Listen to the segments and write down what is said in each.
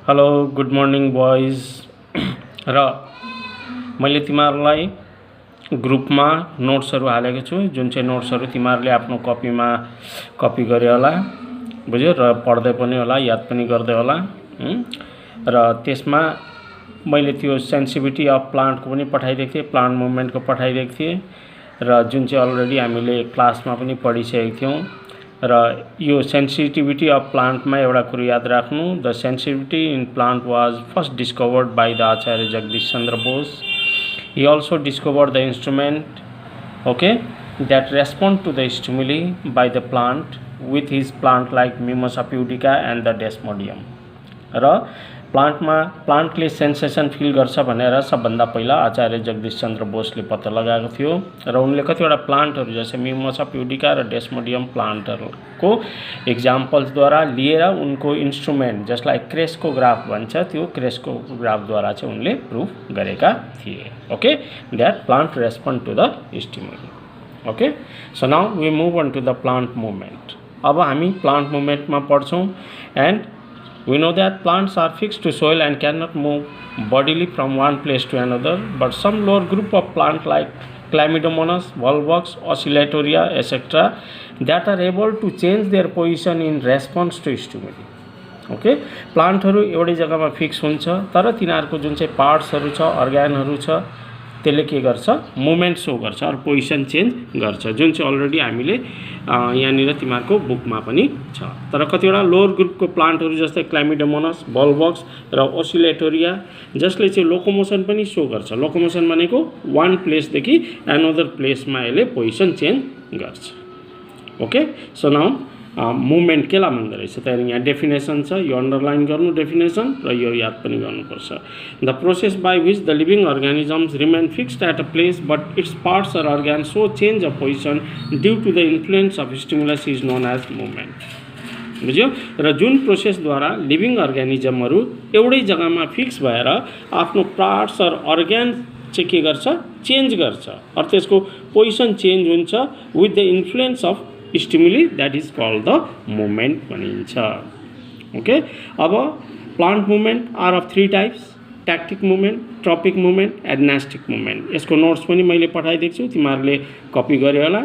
Hello good morning boys र मैले तिमीहरूलाई ग्रुपमा नोट्सहरू हालेको छु जुन चाहिँ नोट्सहरू तिमीहरूले आफ्नो कपीमा कपी गरे होला बुझ्यो र पढ्दै पनि होला याद पनि गर्दै होला र त्यसमा मैले त्यो सेन्सिटिभिटी अफ प्लान्टको पनि पठाइदिएको थिएँ प्लान्ट मुभमेन्टको पठाइदिएको थिएँ र जुन चाहिँ अलरेडी हामीले क्लासमा पनि पढिसकेको थियौँ र यो सेन्सिटिभिटी अफ प्लान्टमा एउटा कुरो याद राख्नु the sensitivity in plant was first discovered by the Acharya Jagdish Chandra Bose. He also discovered the instrument that respond to the stimuli by the plant with his plant like Mimosa pudica and the desmodium. र प्लान्टले sensation feel गर्छ भनेर सबभन्दा पहिला आचार्य जगदीश चंद्र बोसले पत्ता लगाएको थियो र उनले कतिवटा प्लान्टहरू जस्तै मिमोसा प्युडिका र डेस्मोडियम प्लान्टहरूको एक्जाम्पल्सद्वारा लिएर उनको इन्स्ट्रुमेन्ट जसलाई क्रेस्कोग्राफ भन्छ त्यो क्रेस्कोग्राफद्वारा चाहिँ उनले प्रुफ गरेका थिए. Okay, that plant respond to the stimuli. Okay, so now we move on to the plant movement. अब हामी प्लान्ट मुभमेन्टमा पढ्छौँ. And we know that plants are fixed to soil and cannot move bodily from one place to another, but some lower group of plant like Chlamydomonas, Volvox, Oscillatoria, etc. that are able to change their position in response to stimuli. Okay, प्लान्टहरू एउटै जग्गामा fix हुन्छ तर तिनीहरूको जुन चाहिँ पार्ट्सहरू छ अर्ग्यानहरू छ त्यसले के गर्छ मुभमेन्ट सो गर्छ र पोजिसन चेन्ज गर्छ जुन चाहिँ अलरेडी हामीले यहाँनिर तिमीहरूको बुकमा पनि छ. तर कतिवटा लोअर ग्रुपको प्लान्टहरू जस्तै क्लामिडोमोनस, बल्बक्स र ओसिलेटोरिया जसले चाहिँ लोकोमोसन पनि सो गर्छ. लोकोमोसन भनेको वान प्लेसदेखि एनअदर प्लेसमा यसले पोजिसन चेन्ज गर्छ. ओके, सो नाउ मुभमेन्ट केलाई भन्दो रहेछ त यहाँ डेफिनेसन छ, यो अन्डरलाइन गर्नु डेफिनेसन र यो याद पनि गर्नुपर्छ. The process by which the living organisms remain fixed at a place but its parts or organ so change of position due to the influence of stimulus is known as movement. बुझ्यो. र जुन प्रोसेसद्वारा living अर्ग्यानिजमहरू एउटै जग्गामा fix भएर आफ्नो parts or organ चाहिँ के गर्छ चेन्ज गर्छ र त्यसको पोजिसन चेन्ज हुन्छ with the influence of stimuli, that is called the movement भनिन्छ. ओके, अब plant movement are of three types: tactic movement, tropic movement, and nastic movement. यसको नोट्स पनि मैले पठाइदिएको छु, तिमीहरूले कपी गरे होला.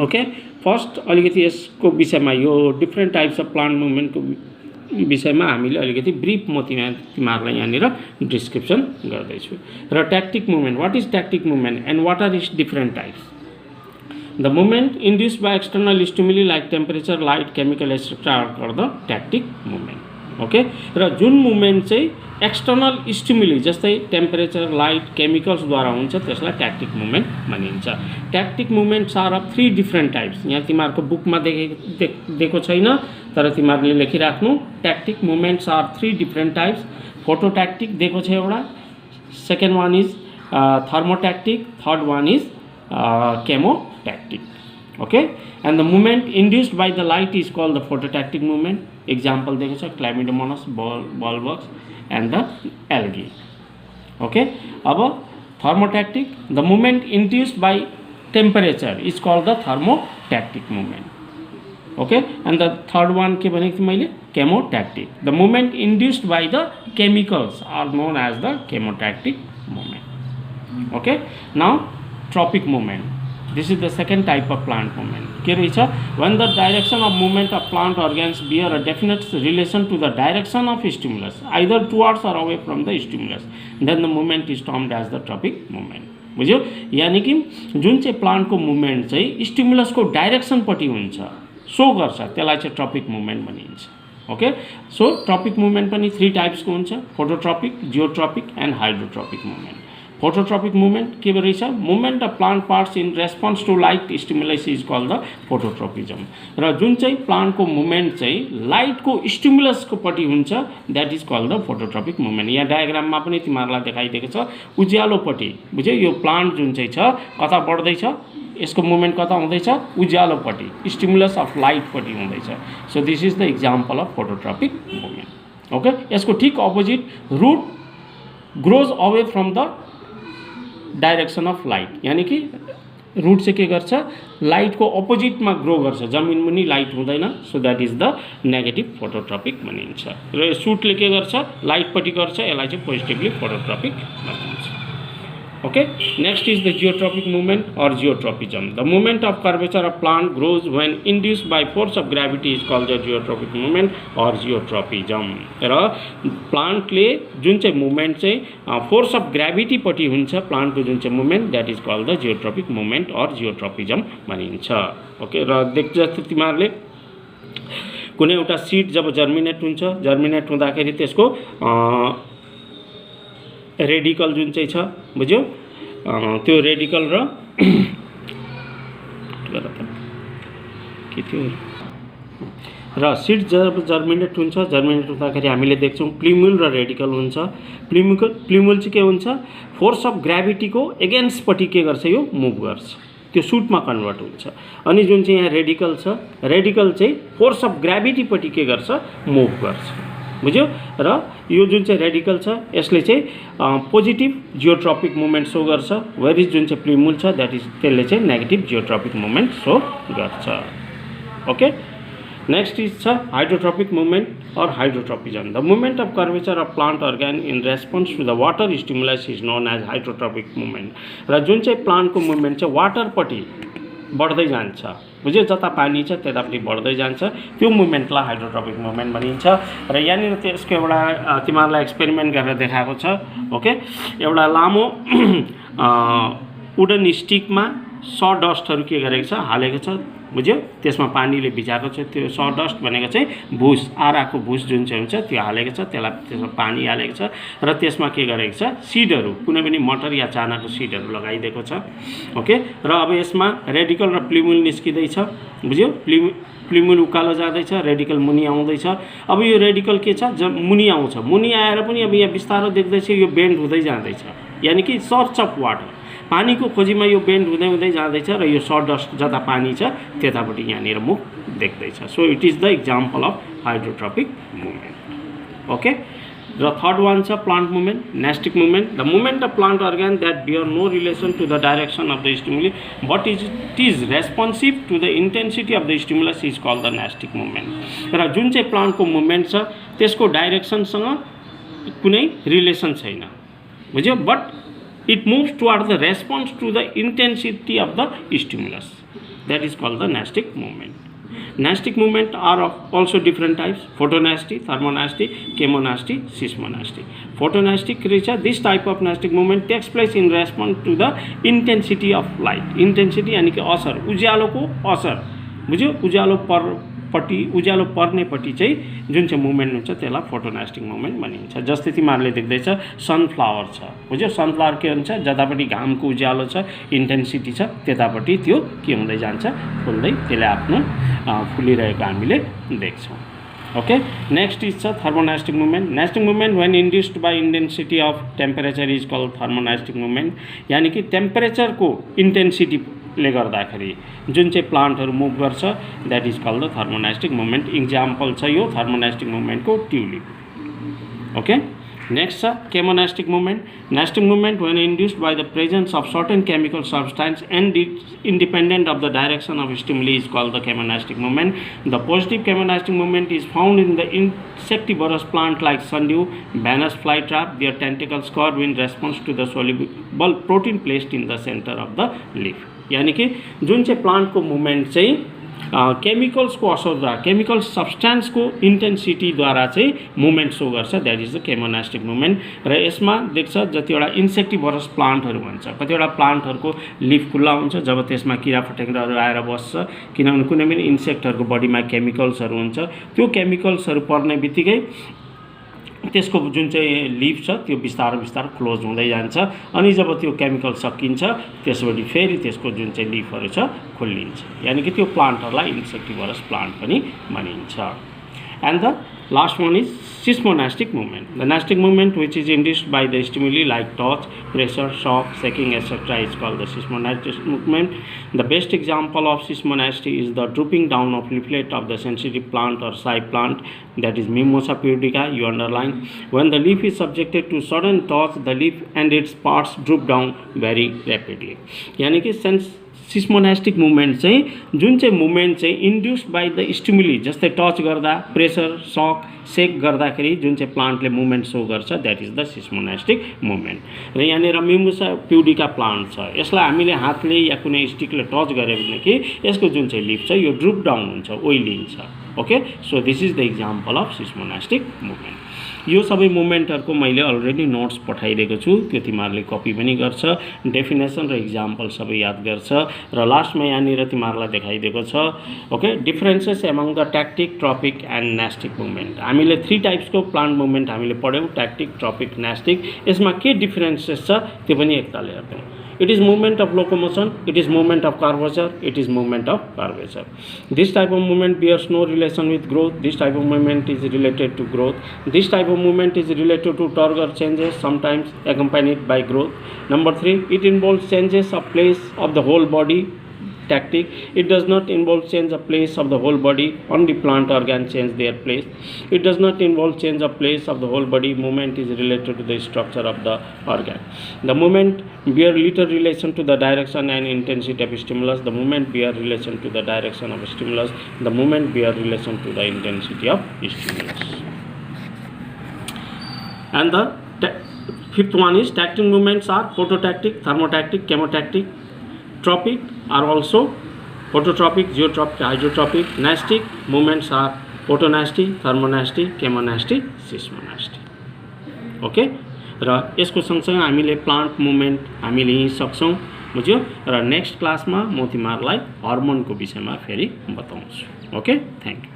ओके, फर्स्ट अलिकति यसको विषयमा यो डिफ्रेन्ट टाइप्स अफ प्लान्ट मुभमेन्टको विषयमा हामीले अलिकति ब्रिफ म तिमीहरूलाई यहाँनिर डिस्क्रिप्सन गर्दैछु. र tactic movement, what is tactic movement and what are its different types? The movement induced by external stimuli like temperature, light, chemical, etc. are called the tactic movement. Okay, र जुन movement चाहिँ external stimuli जस्तै temperature, light, केमिकल्सद्वारा हुन्छ त्यसलाई tactic movement भनिन्छ. Tactic movements are of three different types. यहाँ तिमीहरूको बुकमा दिएको छैन तर तिमीहरूले लेखिराख्नु. Tactic movements are three different types. Phototactic दिएको छ एउटा, second one is thermotactic, third one is chemotactic. Okay, and the movement induced by the light is called the phototactic movement. Example देखो छ Chlamydomonas, Volvox and the algae. Okay, अब thermotactic, the movement induced by temperature is called the thermotactic movement. Okay, and the third one के भनेको थिएँ मैले chemotactic. The movement induced by the chemicals are known as the chemotactic movement. Okay, now tropic movement. This is the second type of plant movement. के रहेछ? When the direction of movement of plant organs bear a definite relation to the direction of stimulus, either towards or away from the stimulus, then the movement is termed as the tropic movement. बुझ्यो? यानी कि जुन चाहिँ प्लान्टको movement चाहिँ स्टिमुलसको डाइरेक्सनपट्टि हुन्छ, so गर्छ, त्यसलाई चाहिँ ट्रपिक मुभमेन्ट भनिन्छ. ओके, सो ट्रपिक मुभमेन्ट पनि थ्री टाइप्सको हुन्छ: phototropic, geotropic and hydrotropic movement. Phototropic movement के रहेछ? Movement of plant parts in response to light stimulus is called the phototropism. र जुन चाहिँ प्लान्टको मुभमेन्ट चाहिँ लाइटको स्टिमुलसको पट्टि हुन्छ that is called the phototropic movement. यहाँ डायग्राममा पनि तिमीहरूलाई देखाइदिएको छ उज्यालोपट्टि. बुझ्यो? यो प्लान्ट जुन चाहिँ छ कता बढ्दैछ, यसको मुभमेन्ट कता हुँदैछ? उज्यालोपट्टि, स्टिमुलस अफ लाइटपट्टि हुँदैछ. So this is the example of phototropic movement. Okay, यसको ठिक opposite root grows away from the direction of light, यानी कि रुट चाहिँ के गर्छ लाइटको अपोजिटमा ग्रो गर्छ, जमिन मुनि लाइट हुँदैन, so that is the negative phototropic भनिन्छ। र सुटले के गर्छ लाइटपट्टि गर्छ, यसलाई चाहिँ पोजिटिभली फोटोट्रपिक भनिन्छ। Okay, next is the geotropic movement or geotropism. The movement of curvature of plant grows when induced by force of gravity is called the geotropic movement or geotropism. र प्लान्टले जुन चाहिँ मुभमेन्ट चाहिँ फोर्स अफ ग्राभिटी पट्टि हुन्छ, प्लान्टको जुन चाहिँ movement that is called the geotropic movement or geotropism भनिन्छ। ओके, र देख्छ तिमीहरूले कुनै एउटा सिड जब जर्मिनेट हुन्छ, जर्मिनेट हुँदाखेरि त्यसको रेडिकल जुन चाहिँ छ बुझ्यो, त्यो रेडिकल र के थियो र सिड जब जर्मिनेट हुन्छ, जर्मिनेट हुँदाखेरि हामीले देख्छौँ प्लिम्युल र रेडिकल हुन्छ। प्लिम्युल चाहिँ के हुन्छ फोर्स अफ ग्राभिटीको एगेन्स्टपट्टि के गर्छ यो मुभ गर्छ, त्यो सुटमा कन्भर्ट हुन्छ। अनि जुन चाहिँ यहाँ रेडिकल छ, रेडिकल चाहिँ फोर्स अफ ग्राभिटीपट्टि के गर्छ मुभ गर्छ, बुझ्यो। र यो जुन चाहिँ रेडिकल छ यसले चाहिँ पोजिटिभ जियोट्रोपिक मुभमेन्ट सो गर्छ, वेरिज जुन चाहिँ प्लिम्युल छ द्याट इज त्यसले चाहिँ नेगेटिभ जियोट्रोपिक मुभमेन्ट सो गर्छ। ओके, नेक्स्ट इज छ hydrotropic movement or hydrotropism. The movement of curvature of plant organ in response to the water stimulus is known as hydrotropic movement. र जुन चाहिँ प्लान्टको movement चाहिँ वाटरपट्टि बढ्दै जान्छ, बुझ्यो, जता पानी छ त्यतापट्टि बढ्दै जान्छ, त्यो मुभमेन्टलाई हाइड्रोट्रोपिक मुभमेन्ट भनिन्छ। र यहाँनिर त्यसको एउटा तिमीहरूलाई एक्सपेरिमेन्ट गरेर देखाएको छ। ओके, एउटा लामो वुडन स्टिकमा सडस्टहरू के गरेको छ हालेको छ, बुझ्यो, त्यसमा पानीले भिजाएको छ। त्यो सडस्ट भनेको चाहिँ भुस, आराको भुस जुन चाहिँ हुन्छ त्यो हालेको छ, त्यसलाई त्यसमा पानी हालेको छ र त्यसमा के गरेको छ सिडहरू, कुनै पनि मटर या चानाको सिडहरू लगाइदिएको छ। ओके, र अब यसमा रेडिकल र प्लिम्युल निस्किँदैछ, बुझ्यो, प्लिम्युल उकालो जाँदैछ, रेडिकल मुनि आउँदैछ। अब यो रेडिकल के छ मुनि आउँछ, मुनि आएर पनि अब यहाँ बिस्तारो देख्दैछ यो बेन्ड हुँदै जाँदैछ, यानि कि सर्च अफ वाटर, पानीको खोजीमा यो बेन्ड हुँदै हुँदै जाँदैछ र यो सडस्ट जता पानी छ त्यतापट्टि यहाँनिर मुख देख्दैछ। So it is the example of hydrotropic movement. Okay, र थर्ड वान छ plant movement, nastic movement. The movement of plant organ that bear no relation to the direction of the stimuli but it is responsive to the intensity of the stimulus is called the nastic movement. र जुन चाहिँ प्लान्टको movement छ त्यसको डाइरेक्सनसँग कुनै relation छैन, बुझ्यो, but it moves toward the response to the intensity of the stimulus, that is called the nastic movement. Nastic movement are of also different types: photonasty, thermonasty, chemonasty, seismonasty. Photonastic creature, this type of nastic movement takes place in response to the intensity of light. Intensity यानी कि असर, उज्यालोको असर, बुझ्यो, उज्यालो पर्नेपट्टि चाहिँ जुन चाहिँ movement हुन्छ त्यसलाई फोटोनास्टिक मुभमेन्ट भनिन्छ। जस्तै तिमीहरूले देख्दैछ सनफ्लावर छ, बुझ्यो, सनफ्लावर के हुन्छ जतापट्टि घामको उज्यालो छ, इन्टेन्सिटी छ, त्यतापट्टि त्यो के हुँदै जान्छ फुल्दै, त्यसले आफ्नो फुलिरहेको हामीले देख्छौँ। Okay, next is thermonastic movement. Nastic movement when induced by intensity of temperature is called thermonastic movement. यानी कि टेम्परेचरको इन्टेन्सिटीले गर्दाखेरि जुन चाहिँ प्लान्टहरू मुभ गर्छ that is called the thermonastic movement. Example छ यो थर्मोनास्टिक मुभमेन्टको ट्युलिप। ओके, नेक्स्ट छ chemonastic movement. Nastic movement when induced by the presence of certain chemical substance and independent of the direction of stimuli is called the chemonastic movement. The positive chemonastic movement is found in the insectivorous plant like sundew, Venus flytrap. Their tentacles curve in response to the soluble protein placed in the center of the leaf. यानी कि जुन चाहिँ प्लान्टको movement चाहिँ केमिकल्सको असरद्वारा, chemical सब्सटेन्सको इन्टेन्सिटीद्वारा चाहिँ movement show गर्छ, that is the केमोनास्टिक movement. र यसमा देख्छ जतिवटा इन्सेक्टिभरस प्लान्टहरू भन्छ, कतिवटा प्लान्टहरूको लिफ खुल्ला हुन्छ जब त्यसमा किरा फटेङ्ग्राहरू आएर बस्छ, किनभने कुनै पनि इन्सेक्टहरूको बडीमा केमिकल्सहरू हुन्छ, त्यो केमिकल्सहरू पर्ने बित्तिकै त्यसको जुन चाहिँ लिफ छ त्यो बिस्तारो बिस्तारो क्लोज हुँदै जान्छ। अनि जब त्यो केमिकल सकिन्छ त्यसपछि फेरि त्यसको जुन चाहिँ लिफहरू छ खुल्लिन्छ, यानी कि त्यो प्लान्टहरूलाई इन्सेक्टिभरस प्लान्ट पनि भनिन्छ। And the last one is seismonastic movement. The nastic movement which is induced by the stimuli like touch, pressure, shock, shaking, etc. is called the seismonastic movement. The best example of seismonasty is the drooping down of leaflet of the sensitive plant or side plant, that is Mimosa pudica, you underline. When the leaf is subjected to sudden touch, the leaf and its parts droop down very rapidly. यानी कि सिस्मोनास्टिक movement चाहिँ जुन चाहिँ movement चाहिँ induced by the stimuli, जस्तै touch गर्दा, pressure, सक, सेक गर्दाखेरि जुन चाहिँ प्लान्टले मुभमेन्ट सो गर्छ, द्याट इज द सिस्मोनास्टिक मुभमेन्ट। र यहाँनिर मिमुसा प्युडिका प्लान्ट छ, यसलाई हामीले हातले या कुनै स्टिकले टच गऱ्यो भने कि यसको जुन चाहिँ लिफ छ यो ड्रुप डाउन हुन्छ, ओइलिन्छ। Okay, so this is the example of seismonastic movement. यो सबै मुभमेन्टहरूको मैले अलरेडी नोट्स पठाइदिएको छु, त्यो तिमीहरूले कपी पनि गर्छ, डेफिनेसन र इक्जाम्पल सबै याद गर्छ। र लास्टमा यहाँनिर तिमीहरूलाई देखाइदिएको छ okay differences among the tactic, tropic and nastic movement. हामीले 3 टाइप्सको प्लान्ट मुभमेन्ट हामीले पढ्यौँ, ट्याक्टिक, ट्रपिक, न्यास्टिक। यसमा के डिफरेन्सेस छ त्यो पनि एकताल हेर्छौँ। It is movement of locomotion, it is movement of curvature, it is movement of curvature. This type of movement bears no relation with growth. This type of movement is related to growth. This type of movement is related to turgor changes, sometimes accompanied by growth. Number 3, it involves changes of place of the whole body. Tactic, it does not involve change of place of the whole body, only plant organ change their place. It does not involve change of place of the whole body, movement is related to the structure of the organ. The movement bear little relation to the direction and intensity of stimulus. The movement bear relation to the direction of stimulus. The movement bear relation to the intensity of stimulus. And the fifth one is tactic movements are phototactic, thermotactic, chemotactic. Tropic are also phototropic, geotropic, hydrotropic. Nastic movements are photonasty, thermonasty, chemonasty, seismonasty. Okay, र यसको सँगसँगै हामीले plant movement हामीले यहीँ सक्छौँ, बुझ्यो। र next क्लासमा म तिमीहरूलाई हर्मोनको विषयमा फेरि बताउँछु। Okay, thank you.